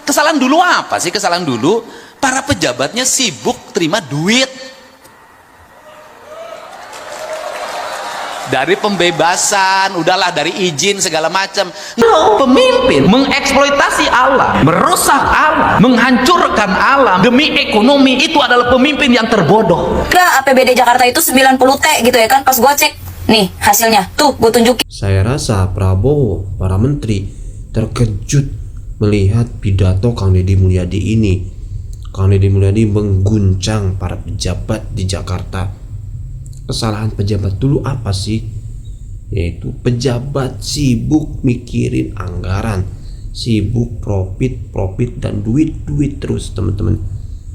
Kesalahan dulu apa sih? Kesalahan dulu para pejabatnya sibuk terima duit dari pembebasan, udahlah, dari izin segala macam. Pemimpin mengeksploitasi alam, merusak alam, menghancurkan alam demi ekonomi, itu adalah pemimpin yang terbodoh. Nah, APBD Jakarta itu 90T gitu ya kan, pas gua cek nih hasilnya, tuh gue tunjukin. Saya rasa Prabowo, para menteri terkejut melihat pidato Kang Deddy Mulyadi ini. Kang Deddy Mulyadi mengguncang para pejabat di Jakarta. Kesalahan pejabat dulu apa sih? Yaitu pejabat sibuk mikirin anggaran, sibuk profit dan duit terus, teman-teman.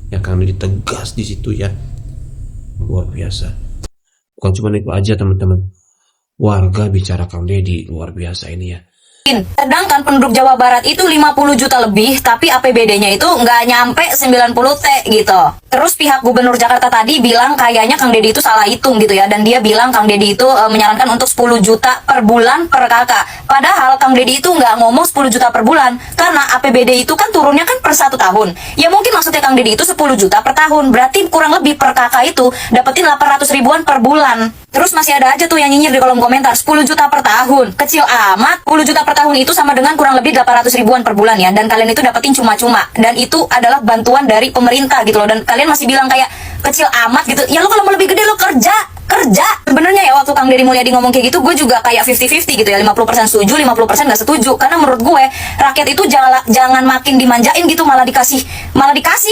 Ya, Kang Deddy tegas di situ ya. Luar biasa. Bukan cuma itu aja, teman-teman. Warga bicara Kang Deddy luar biasa ini ya. Sedangkan penduduk Jawa Barat itu 50 juta lebih, tapi APBD-nya itu nggak nyampe 90T gitu. Terus pihak Gubernur Jakarta tadi bilang kayaknya Kang Deddy itu salah hitung gitu ya, dan dia bilang Kang Deddy itu menyarankan untuk 10 juta per bulan per kakak. Padahal Kang Deddy itu nggak ngomong 10 juta per bulan, karena APBD itu kan turunnya kan per 1 tahun. Ya mungkin maksudnya Kang Deddy itu 10 juta per tahun, berarti kurang lebih per kakak itu dapetin 800 ribuan per bulan. Terus masih ada aja tuh yang nyinyir di kolom komentar, 10 juta per tahun, kecil amat. 10 juta per tahun itu sama dengan kurang lebih 800 ribuan per bulan ya, dan kalian itu dapetin cuma-cuma, dan itu adalah bantuan dari pemerintah gitu loh, dan kalian masih bilang kayak kecil amat gitu. Ya lo kalau mau lebih gede lo kerja. Sebenarnya ya waktu Kang Deddy Mulyadi ngomong kayak gitu, gue juga kayak 50-50 gitu ya, 50% setuju, 50% nggak setuju. Karena menurut gue rakyat itu jangan makin dimanjain gitu, malah dikasih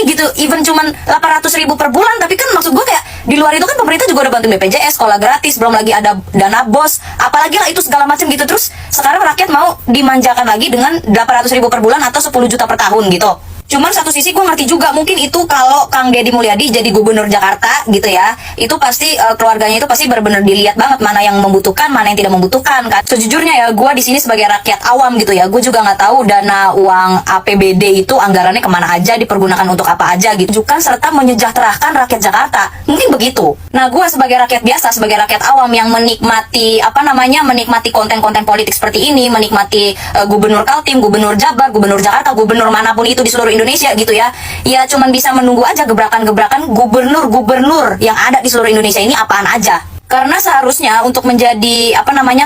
gitu. Even cuman 800 ribu per bulan, tapi kan maksud gue kayak di luar itu kan pemerintah juga udah bantu BPJS, sekolah gratis, belum lagi ada dana bos, apalagi lah itu segala macam gitu. Terus sekarang rakyat mau dimanjakan lagi dengan 800 ribu per bulan atau 10 juta per tahun gitu. Cuman satu sisi gue ngerti juga, mungkin itu kalau Kang Deddy Mulyadi jadi gubernur Jakarta gitu ya, itu pasti keluarganya itu pasti benar-benar dilihat banget mana yang membutuhkan, mana yang tidak membutuhkan kan. Sejujurnya ya, gue di sini sebagai rakyat awam gitu ya, gue juga nggak tahu dana uang APBD itu anggarannya kemana aja, dipergunakan untuk apa aja gitu kan, serta menyejahterakan rakyat Jakarta, mungkin begitu. Nah, gue sebagai rakyat biasa, sebagai rakyat awam yang menikmati menikmati konten-konten politik seperti ini, menikmati gubernur Kaltim, gubernur Jabar, gubernur Jakarta, gubernur manapun itu di seluruh Indonesia gitu ya, ya cuman bisa menunggu aja gebrakan-gebrakan gubernur-gubernur yang ada di seluruh Indonesia ini apaan aja. Karena seharusnya untuk menjadi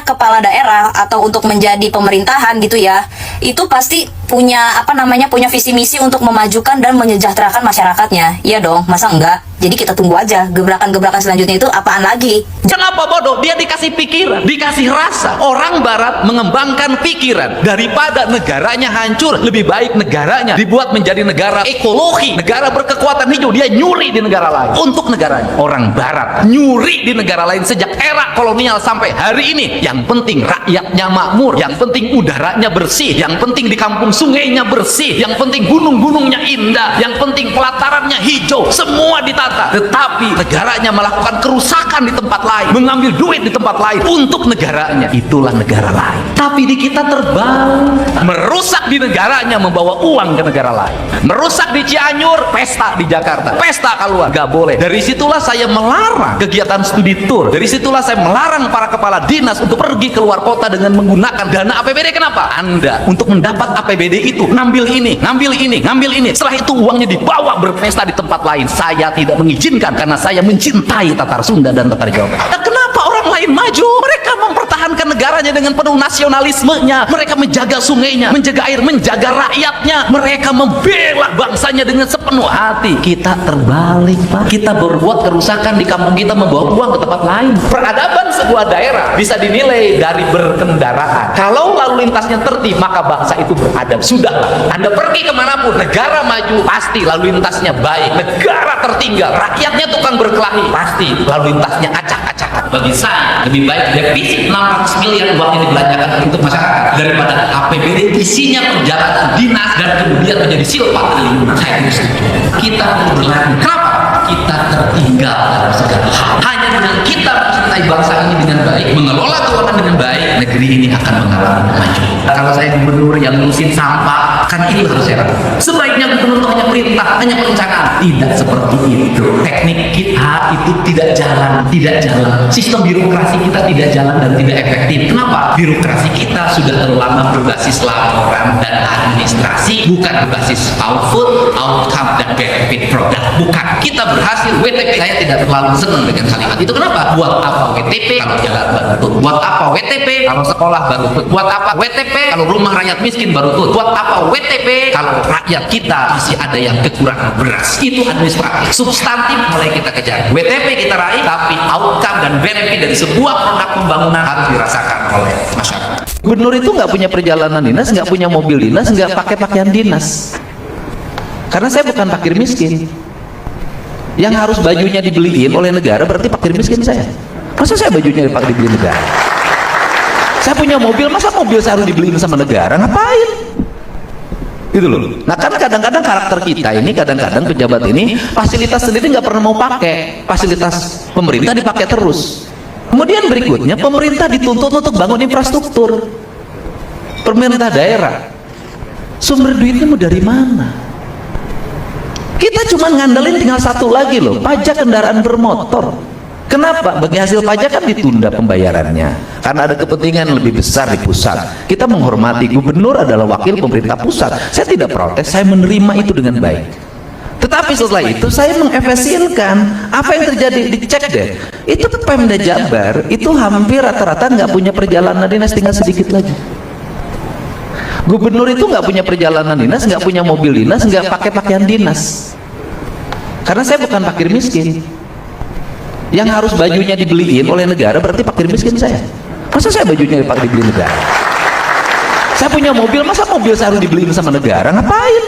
kepala daerah atau untuk menjadi pemerintahan gitu ya, itu pasti punya punya visi misi untuk memajukan dan menyejahterakan masyarakatnya. Iya dong, masa enggak? Jadi kita tunggu aja gebrakan-gebrakan selanjutnya itu apaan lagi. Kenapa bodoh? Dia dikasih pikiran, dikasih rasa. Orang barat mengembangkan pikiran. Daripada negaranya hancur, lebih baik negaranya dibuat menjadi negara ekologi, negara berkekuatan hijau. Dia nyuri di negara lain untuk negaranya. Orang barat nyuri di negara lain sejak era kolonial sampai hari ini. Yang penting rakyatnya makmur, yang penting udaranya bersih, yang penting di kampung sungainya bersih, yang penting gunung-gunungnya indah, yang penting pelatarannya hijau, semua ditata. Tetapi negaranya melakukan kerusakan di tempat lain, mengambil duit di tempat lain untuk negaranya. Itulah negara lain. Tapi di kita terbalik, merusak di negaranya, membawa uang ke negara lain. Merusak di Cianjur, pesta di Jakarta, pesta keluar, gak boleh. Dari situlah saya melarang kegiatan studi tour. Dari situlah saya melarang para kepala dinas untuk pergi keluar kota dengan menggunakan dana APBD. Kenapa? Anda untuk mendapat APBD itu ngambil ini, ngambil ini, ngambil ini. Setelah itu uangnya dibawa berpesta di tempat lain. Saya tidak mengizinkan, karena saya mencintai Tatar Sunda dan Tatar Jawa. Nah, kenapa orang lain maju? Mereka mempertahankan negaranya dengan penuh nasionalismenya. Mereka menjaga sungainya, menjaga air, menjaga rakyatnya. Mereka membela bangsanya dengan sepenuh hati. Kita terbalik, Pak. Kita berbuat kerusakan di kampung kita, membawa uang ke tempat lain. Peradaban sebuah daerah bisa dinilai dari berkendaraan. Kalau lalu lintasnya tertib, maka bangsa itu beradab. Sudahlah, Anda pergi kemanapun, negara maju, pasti lalu lintasnya baik. Negara tertinggal, rakyatnya tukang berkelahi, pasti lalu lintasnya acak-acakan. Bagi saya, lebih baik defisit 600 miliar uangnya dibelanjakan untuk masyarakat daripada APBD isinya perjalanan dinas dan kemudian menjadi silpa triliunan. Saya tidak setuju. Kita berlari. Kenapa? Kita tertinggal dalam segala hal. Hanya dengan kita mencintai mencintai bangsa ini dengan baik, mengelola keuangan dengan baik, negeri ini akan mengalami kemajuan. Kalau saya gubernur yang ngurusin sampah, kan itu harus saya lakukan. Sebaiknya gubernur itu hanya perintah, hanya perencanaan. Tidak seperti itu. Teknik kita itu tidak jalan. Sistem birokrasi kita tidak jalan dan tidak efektif. Kenapa? Birokrasi kita sudah terlalu lama berbasis laporan dan administrasi, bukan berbasis output, outcome, dan benefit produk. Bukan. Kita berhasil WTP. Saya tidak terlalu senang dengan kalimat itu. Kenapa? Buat apa WTP kalau jalan baru tutup? Buat apa WTP kalau sekolah baru tutup? Buat apa WTP kalau rumah rakyat miskin baru tutup? Buat apa WTP kalau rakyat kita masih ada yang kekurangan beras? Itu administratif. Substantif mulai kita kejar. WTP kita raih, tapi outcome dan benefit dari sebuah produk pembangunan harus dirasakan oleh masyarakat. Gubernur itu nggak punya perjalanan dinas, nggak punya mobil dinas, nggak pakai pakaian dinas. Karena saya bukan fakir miskin. Yang harus bajunya dibeliin oleh negara berarti fakir miskin saya. Masa saya bajunya dipakai dibeliin negara? Saya punya mobil, masa mobil saya harus dibeliin sama negara? Ngapain? Gitu loh. Nah kan kadang-kadang karakter kita ini, kadang-kadang pejabat ini fasilitas sendiri nggak pernah mau pakai, fasilitas pemerintah dipakai terus. Kemudian berikutnya pemerintah dituntut untuk bangun infrastruktur. Pemerintah daerah, sumber duitnya mau dari mana? Kita cuma ngandelin tinggal satu lagi loh, pajak kendaraan bermotor. Kenapa? Bagi hasil pajak kan ditunda pembayarannya karena ada kepentingan lebih besar di pusat. Kita menghormati gubernur adalah wakil pemerintah pusat. Saya tidak protes, saya menerima itu dengan baik. Tetapi setelah itu saya mengefisienkan apa yang terjadi. Dicek deh, itu Pemda Jabar itu hampir rata-rata nggak punya perjalanan dinas, tinggal sedikit lagi. Gubernur itu nggak punya perjalanan dinas, nggak punya mobil dinas, nggak pakai pakaian dinas. Karena saya bukan fakir miskin. Yang harus bajunya dibeliin oleh negara berarti fakir miskin saya. Masa saya bajunya dipakai dibeliin negara? Saya punya mobil, masa mobil saya harus dibeliin sama negara? Ngapain?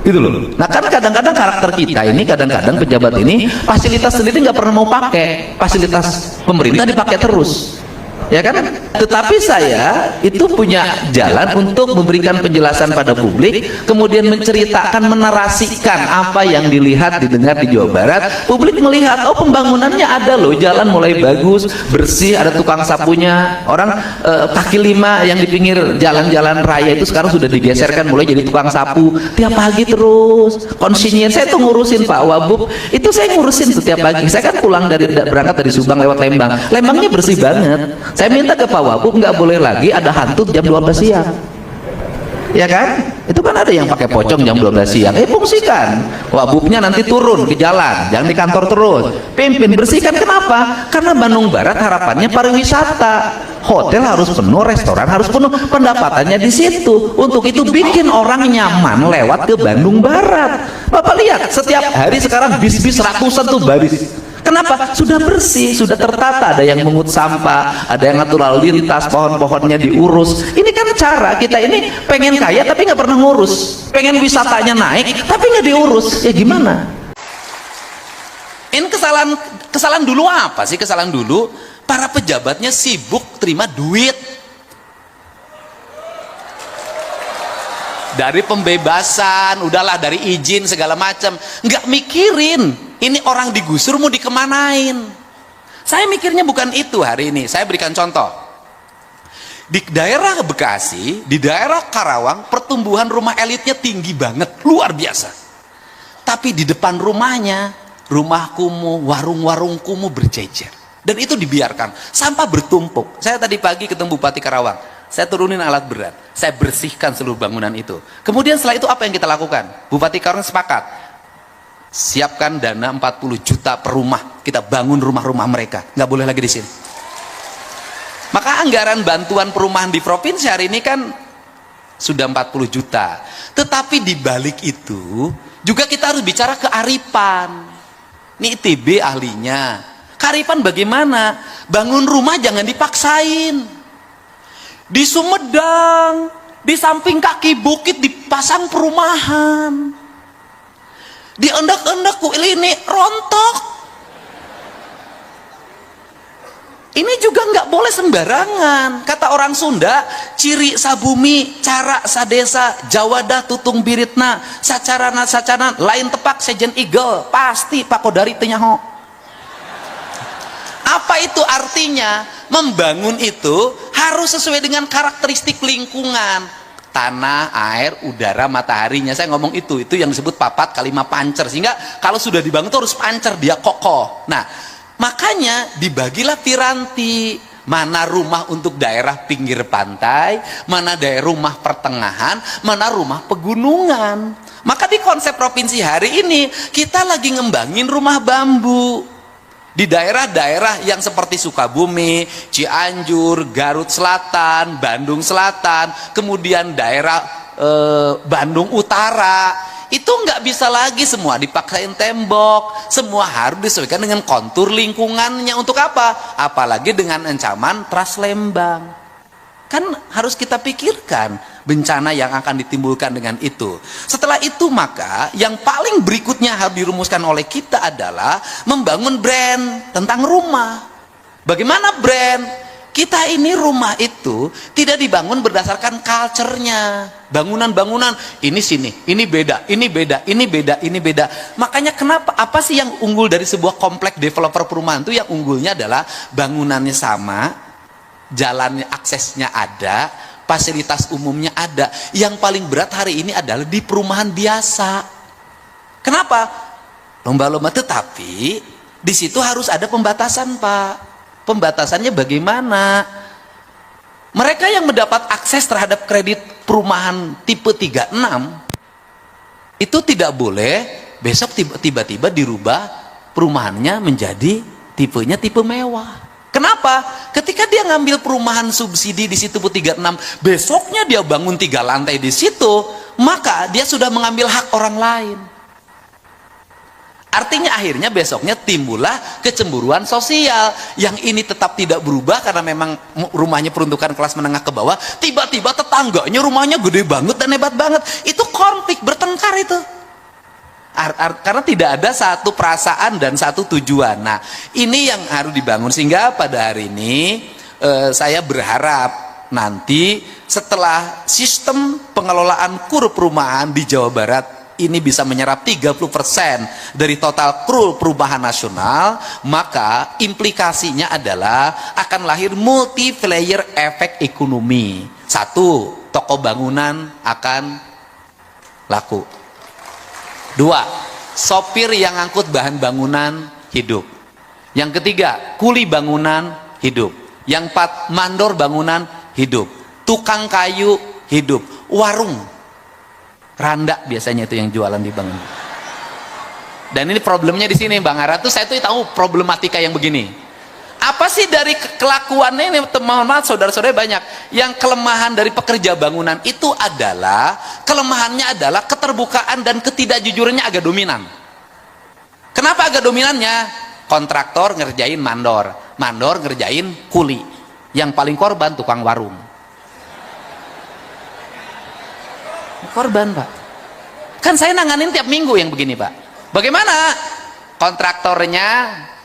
Gitu loh. Nah kan kadang-kadang karakter kita ini, kadang-kadang pejabat ini fasilitas sendiri nggak pernah mau pakai, fasilitas pemerintah dipakai terus. Ya kan? Tetapi saya itu punya jalan untuk memberikan penjelasan pada publik, kemudian menceritakan, menarasikan apa yang dilihat, didengar di Jawa Barat. Publik melihat, oh pembangunannya ada loh, jalan mulai bagus, bersih, ada tukang sapunya. Orang kaki lima yang di pinggir jalan-jalan raya itu sekarang sudah digeserkan mulai jadi tukang sapu. Tiap pagi terus, konsinyir saya tuh ngurusin Pak Wabub, itu saya ngurusin setiap pagi. Saya kan pulang berangkat dari Subang lewat Lembang. Lembangnya bersih banget. Saya minta ke Pak Wabub nggak boleh lagi ada hantu jam 12 siang. Ya kan? Itu kan ada yang pakai pocong jam 12 siang. Fungsikan. Wabubnya nanti turun ke jalan, jangan di kantor terus. Pimpin bersihkan. Kenapa? Karena Bandung Barat harapannya pariwisata. Hotel harus penuh, restoran harus penuh, pendapatannya di situ. Untuk itu bikin orang nyaman lewat ke Bandung Barat. Bapak lihat, setiap hari sekarang bis-bis ratusan tuh baris. Kenapa? Sudah bersih, sudah tertata, ada yang mengut sampah, ada yang ngatur lalu lintas, pohon-pohonnya diurus. Ini kan cara kita ini pengen kaya tapi nggak pernah ngurus, pengen wisatanya naik tapi nggak diurus. Ya gimana? Ini kesalahan dulu apa sih? Kesalahan dulu para pejabatnya sibuk terima duit dari pembebasan, udahlah dari izin segala macam, nggak mikirin ini orang digusur mau dikemanain. Saya mikirnya bukan itu hari ini. Saya berikan contoh. Di daerah Bekasi, di daerah Karawang, pertumbuhan rumah elitnya tinggi banget, luar biasa. Tapi di depan rumahnya, rumah kumuh, warung-warung kumuh berjejer. Dan itu dibiarkan, sampah bertumpuk. Saya tadi pagi ketemu Bupati Karawang, saya turunin alat berat, saya bersihkan seluruh bangunan itu. Kemudian setelah itu apa yang kita lakukan? Bupati Karawang sepakat, siapkan dana 40 juta per rumah, kita bangun rumah-rumah mereka, nggak boleh lagi di sini. Maka anggaran bantuan perumahan di provinsi hari ini kan sudah 40 juta. Tetapi di balik itu juga kita harus bicara kearifan. Ini ITB ahlinya. Kearifan bagaimana? Bangun rumah jangan dipaksain. Di Sumedang, di samping kaki bukit dipasang perumahan. Di endak-endak ini rontok. Ini juga nggak boleh sembarangan. Kata orang Sunda, ciri sabumi, cara sadesa, jawadah tutung biritna, sacarana sacanan, lain tepak sejen igel, pasti pakodari tenyaho. Apa itu artinya? Membangun itu harus sesuai dengan karakteristik lingkungan. Tanah, air, udara, mataharinya. Saya ngomong itu yang disebut papat kalimat pancer. Sehingga kalau sudah dibangun itu harus pancer, dia kokoh. Nah, makanya dibagilah piranti. Mana rumah untuk daerah pinggir pantai, mana daerah rumah pertengahan, mana rumah pegunungan. Maka di konsep provinsi hari ini kita lagi ngembangin rumah bambu. Di daerah-daerah yang seperti Sukabumi, Cianjur, Garut Selatan, Bandung Selatan, kemudian daerah Bandung Utara, itu nggak bisa lagi semua dipaksain tembok, semua harus disesuaikan dengan kontur lingkungannya. Untuk apa? Apalagi dengan ancaman Trans Lembang. Kan harus kita pikirkan bencana yang akan ditimbulkan dengan itu. Setelah itu maka yang paling berikutnya harus dirumuskan oleh kita adalah membangun brand tentang rumah. Bagaimana brand? Kita ini rumah itu tidak dibangun berdasarkan culture-nya. Bangunan-bangunan ini sini, ini beda, ini beda, ini beda, ini beda. Makanya kenapa, apa sih yang unggul dari sebuah kompleks developer perumahan itu? Yang unggulnya adalah bangunannya sama, jalannya aksesnya ada, fasilitas umumnya ada. Yang paling berat hari ini adalah di perumahan biasa. Kenapa? Lomba-lomba, tetapi di situ harus ada pembatasan, Pak. Pembatasannya bagaimana? Mereka yang mendapat akses terhadap kredit perumahan tipe 36 itu tidak boleh besok tiba-tiba dirubah perumahannya menjadi tipenya tipe mewah. Kenapa? Ketika dia ngambil perumahan subsidi di situ 36, besoknya dia bangun 3 lantai di situ, maka dia sudah mengambil hak orang lain. Artinya akhirnya besoknya timbullah kecemburuan sosial. Yang ini tetap tidak berubah karena memang rumahnya peruntukan kelas menengah ke bawah. Tiba-tiba tetangganya rumahnya gede banget dan hebat banget. Itu konflik, bertengkar itu. Karena tidak ada satu perasaan dan satu tujuan. Nah, ini yang harus dibangun. Sehingga pada hari ini saya berharap nanti setelah sistem pengelolaan kur perumahan di Jawa Barat ini bisa menyerap 30% dari total kur perumahan nasional, maka implikasinya adalah akan lahir multi-layer efek ekonomi. 1, toko bangunan akan laku. 2, sopir yang angkut bahan bangunan hidup. Yang ketiga, kuli bangunan hidup. Yang 4, mandor bangunan hidup. Tukang kayu hidup. Warung randa biasanya itu yang jualan di bangunan. Dan ini problemnya di sini, Bang Ara tuh, saya tuh tahu problematika yang begini. Apa sih dari kelakuannya ini, mohon maaf saudara-saudara, banyak yang kelemahan dari pekerja bangunan itu adalah kelemahannya adalah keterbukaan dan ketidakjujurannya agak dominan. Kenapa agak dominannya? Kontraktor ngerjain mandor, mandor ngerjain kuli. Yang paling korban tukang warung. Korban, Pak. Kan saya nanganin tiap minggu yang begini, Pak. Bagaimana? Kontraktornya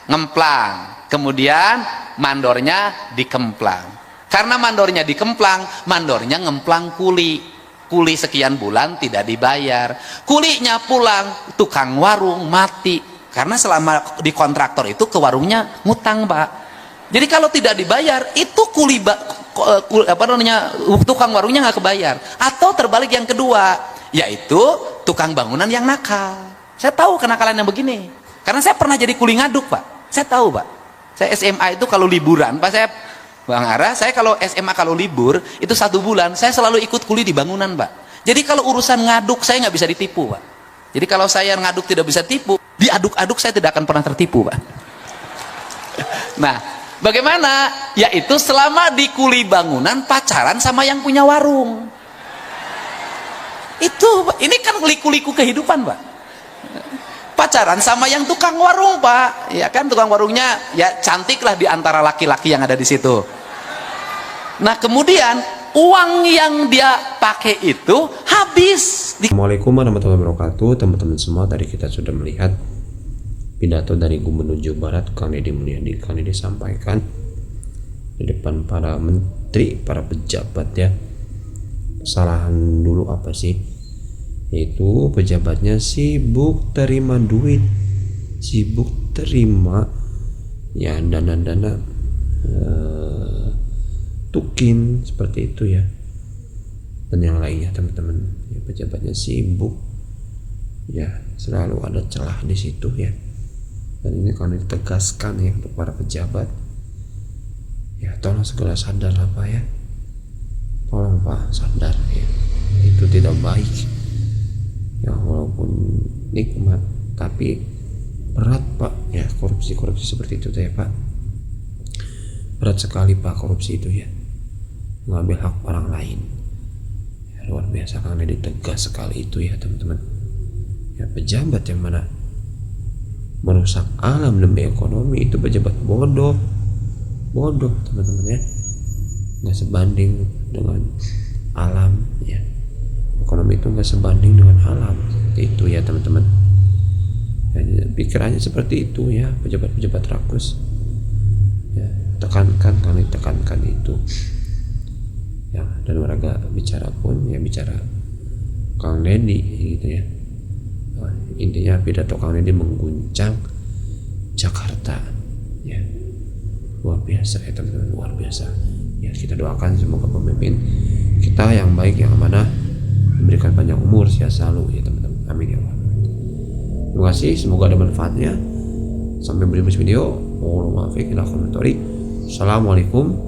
ngemplang, kemudian mandornya dikemplang. Karena mandornya dikemplang, mandornya ngemplang kuli. Kuli sekian bulan tidak dibayar. Kulinya pulang, tukang warung mati. Karena selama di kontraktor itu ke warungnya ngutang, Pak. Jadi kalau tidak dibayar, itu tukang warungnya nggak kebayar. Atau terbalik yang kedua, yaitu tukang bangunan yang nakal. Saya tahu kenakalan yang begini, karena saya pernah jadi kuli ngaduk, Pak. Saya tahu, Pak. Saya SMA itu kalau liburan, Pak, saya Bang Ara, saya kalau SMA kalau libur itu 1 bulan, saya selalu ikut kuli di bangunan, Pak. Jadi kalau urusan ngaduk saya nggak bisa ditipu, Pak. Jadi kalau saya ngaduk tidak bisa tipu, diaduk-aduk saya tidak akan pernah tertipu, Pak. Nah, bagaimana? Yaitu selama di kuli bangunan pacaran sama yang punya warung. Ini kan liku-liku kehidupan, Pak. Pacaran sama yang tukang warung, Pak. Ya kan, tukang warungnya ya cantik lah di antara laki-laki yang ada di situ. Nah, kemudian uang yang dia pakai itu habis. Assalamualaikum warahmatullahi wabarakatuh. Teman-teman semua, tadi kita sudah melihat pidato dari Gubernur Jawa Barat Kang Deddy Mulyadi. Kang Deddy sampaikan di depan para menteri, para pejabat ya. Kesalahan dulu apa sih? Yaitu pejabatnya sibuk terima duit, sibuk terima ya dana-dana tukin seperti itu ya, dan yang lainnya teman-teman. Ya, pejabatnya sibuk ya, selalu ada celah di situ ya, dan ini kan ditegaskan ya untuk para pejabat ya, tolong segera sadar lah Pak ya, tolong Pak sadar ya, itu tidak baik ya, walaupun nikmat tapi berat Pak ya, korupsi seperti itu ya Pak, berat sekali Pak korupsi itu ya, mengambil hak orang lain ya, luar biasa. Karena ditegas sekali itu ya teman-teman ya, pejabat yang mana merusak alam demi ekonomi itu pejabat bodoh teman-teman ya, nggak sebanding dengan alam ya, ekonomi itu nggak sebanding dengan alam, seperti itu ya teman-teman ya, pikirannya seperti itu ya, pejabat rakus ya, kami tekankan itu ya, dan warga bicara pun ya bicara Kang Deddy gitu ya. Nah, intinya pidato Kang Deddy mengguncang Jakarta ya, luar biasa ya teman-teman, luar biasa ya. Kita doakan semoga pemimpin kita yang baik, yang amanah, diberikan panjang umur sehat selalu ya teman-teman, amin ya Allah. Terima kasih, semoga ada manfaatnya. Sampai berjumpa di video. Assalamualaikum.